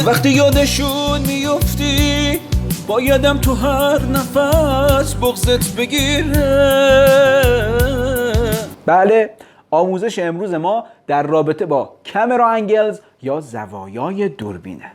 وقتی یادشون میفتی بایدم تو هر نفس بغضت بگیره. بله، آموزش امروز ما در رابطه با کامرا انگلز یا زوایای دوربینه.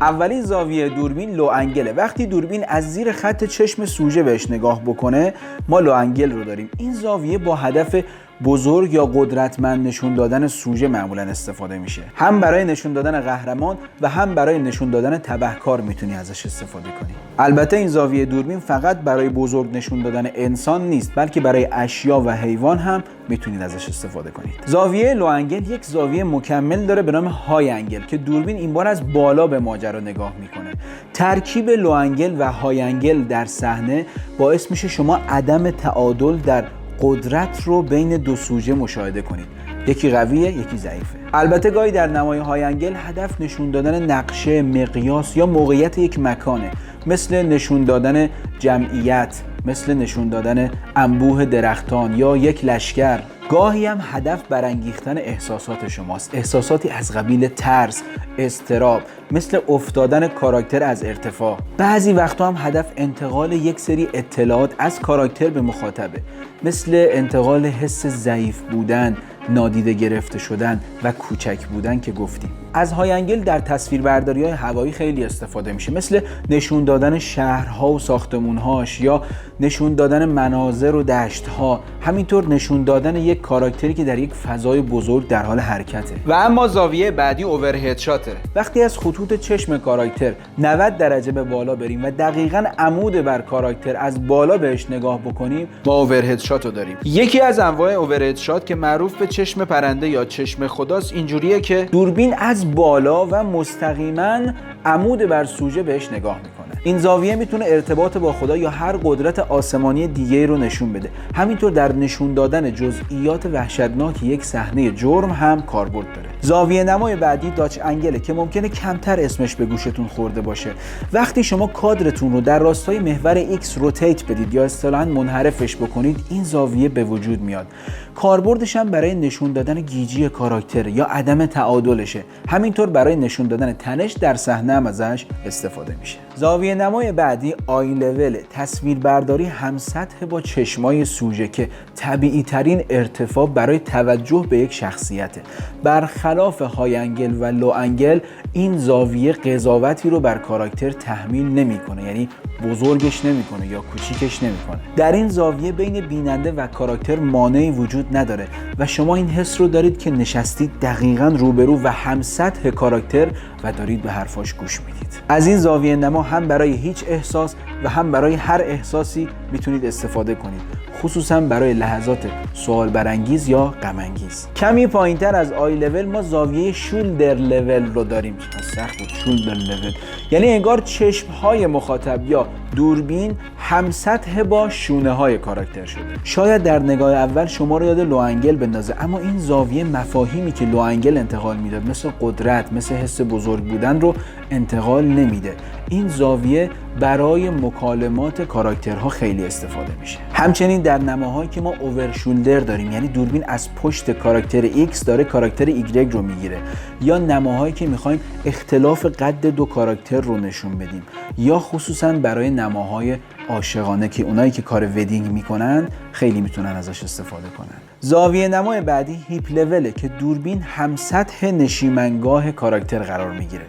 اولین زاویه دوربین لو انگله. وقتی دوربین از زیر خط چشم سوژه بهش نگاه بکنه ما لو انگل رو داریم. این زاویه با هدف بزرگ یا قدرتمند نشون دادن سوژه معمولا استفاده میشه. هم برای نشون دادن قهرمان و هم برای نشون دادن تبهکار میتونی ازش استفاده کنی. البته این زاویه دوربین فقط برای بزرگ نشون دادن انسان نیست، بلکه برای اشیا و حیوان هم میتونید ازش استفاده کنید. زاویه لو انگل یک زاویه مکمل داره به نام های انگل که دوربین این بار از بالا به ماجرا نگاه میکنه. ترکیب لو انگل و های انگل در صحنه باعث میشه شما عدم تعادل در قدرت رو بین دو سوژه مشاهده کنید. یکی قویه، یکی ضعیفه. البته گاهی در نمای های انگل هدف نشون دادن نقشه، مقیاس یا موقعیت یک مکانه، مثل نشون دادن جمعیت، مثل نشون دادن انبوه درختان یا یک لشکر. گاهی هم هدف برانگیختن احساسات شماست، احساساتی از قبیل ترس، اضطراب، مثل افتادن کاراکتر از ارتفاع. بعضی وقتا هم هدف انتقال یک سری اطلاعات از کاراکتر به مخاطبه، مثل انتقال حس ضعیف بودن، نادیده گرفته شدن و کوچک بودن که گفتیم. از های انگل در تصویربرداری‌های هوایی خیلی استفاده میشه، مثل نشون دادن شهرها و ساختمون‌هاش یا نشون دادن مناظر و دشت‌ها، همینطور نشون دادن یک کاراکتری که در یک فضای بزرگ در حال حرکته. و اما زاویه بعدی اوورهد شاته. وقتی از خطوط چشم کاراکتر 90 درجه به بالا بریم و دقیقاً عمود بر کاراکتر از بالا بهش نگاه بکنیم ما اوورهد شات رو داریم. یکی از انواع اوورهد شات که معروف به چشم پرنده یا چشم خداست اینجوریه که دوربین از بالا و مستقیما عمود بر سوژه بهش نگاه میکنه. این زاویه میتونه ارتباط با خدا یا هر قدرت آسمانی دیگه رو نشون بده. همینطور در نشون دادن جزئیات وحشتناک یک صحنه جرم هم کاربرد داره. زاویه نمای بعدی داچ انگله که ممکنه کمتر اسمش به گوشتون خورده باشه. وقتی شما کادرتون رو در راستای محور ایکس روتیت بدید یا اصطلاحاً منحرفش بکنید این زاویه به وجود میاد. کاربردش هم برای نشون دادن گیجی کاراکتر یا عدم تعادلشه. همینطور برای نشون دادن تنش در صحنه هم ازش استفاده میشه. زاویه نمای بعدی آی لول، تصویربرداری هم سطح با چشمای سوژه که طبیعی ترین ارتفاع برای توجه به یک شخصیته. برخلاف های انگل و لو انگل این زاویه قضاوتی رو بر کاراکتر تحمیل نمیکنه، یعنی بزرگش نمیکنه یا کوچیکش نمیکنه. در این زاویه بین بیننده و کاراکتر مانعی وجود نداره و شما این حس رو دارید که نشستید دقیقاً روبرو و هم سطح کاراکتر و دارید به حرفاش گوش میدید. از این زاویه نما هم برای هیچ احساس و هم برای هر احساسی میتونید استفاده کنید، خصوصا برای لحظات سوال برانگیز یا غم انگیز. کمی پایینتر از آی لول ما زاویه شولدر لول رو داریم. سخت بود شولدر لول، یعنی انگار چشم‌های مخاطب یا دوربین هم سطح با شونه‌های کاراکتر شده. شاید در نگاه اول شما رو یاد لو انگل بندازه، اما این زاویه مفاهیمی که لو انگل انتقال میداد مثل قدرت، مثل حس بزرگ بودن رو انتقال نمیده. این زاویه برای مکالمات کاراکترها خیلی استفاده میشه. همچنین در نماهایی که ما اوور شولدر داریم، یعنی دوربین از پشت کاراکتر X داره کاراکتر Y رو میگیره، یا نماهایی که میخوایم اختلاف قد دو کاراکتر رو نشون بدیم، یا خصوصا برای نماهای عاشقانه که اونایی که کار ودینگ میکنن خیلی میتونن ازش استفاده کنن. زاویه نمای بعدی هیپ لوله که دوربین هم سطح نشیمنگاه کاراکتر قرار میگیره.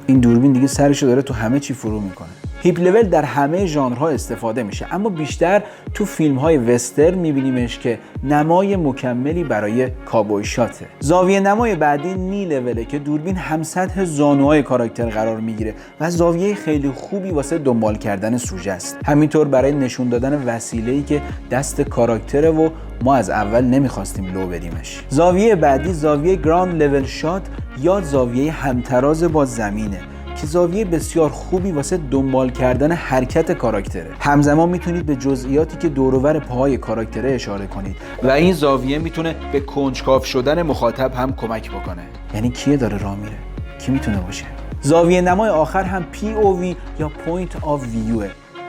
این دوربین دیگه سرشو داره تو همه چی فرو میکنه. هیپ لول در همه ژانرها استفاده میشه، اما بیشتر تو فیلم‌های وسترن میبینیمش که نمای مکملی برای کابوی شاته. زاویه نمای بعدی نی لوله که دوربین هم سطح زانوهای کاراکتر قرار میگیره و زاویه خیلی خوبی واسه دنبال کردن سوژه است. همینطور برای نشون دادن وسیله‌ای که دست کاراکتره و ما از اول نمیخواستیم لو بریمش. زاویه بعدی زاویه گراند لول شات یا زاویه همتراز با زمینه که زاویه بسیار خوبی واسه دنبال کردن حرکت کاراکتره. همزمان میتونید به جزئیاتی که دور و بر پاهای کاراکتره اشاره کنید و این زاویه میتونه به کنجکاو شدن مخاطب هم کمک بکنه. یعنی کیه داره راه میره؟ کی میتونه باشه؟ زاویه نمای آخر هم POV یا Point of View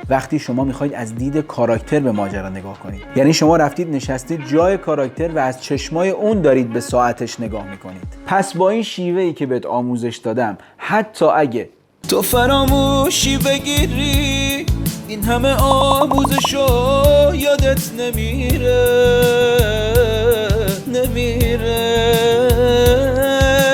وقتی شما میخواید از دید کاراکتر به ماجرا نگاه کنید. یعنی شما رفتید نشستید جای کاراکتر و از چشمای اون دارید به ساعتش نگاه میکنید. پس با این شیوهی که بهت آموزش دادم، حتی اگه تو فراموشی بگیری، این همه آموزشو یادت نمیره.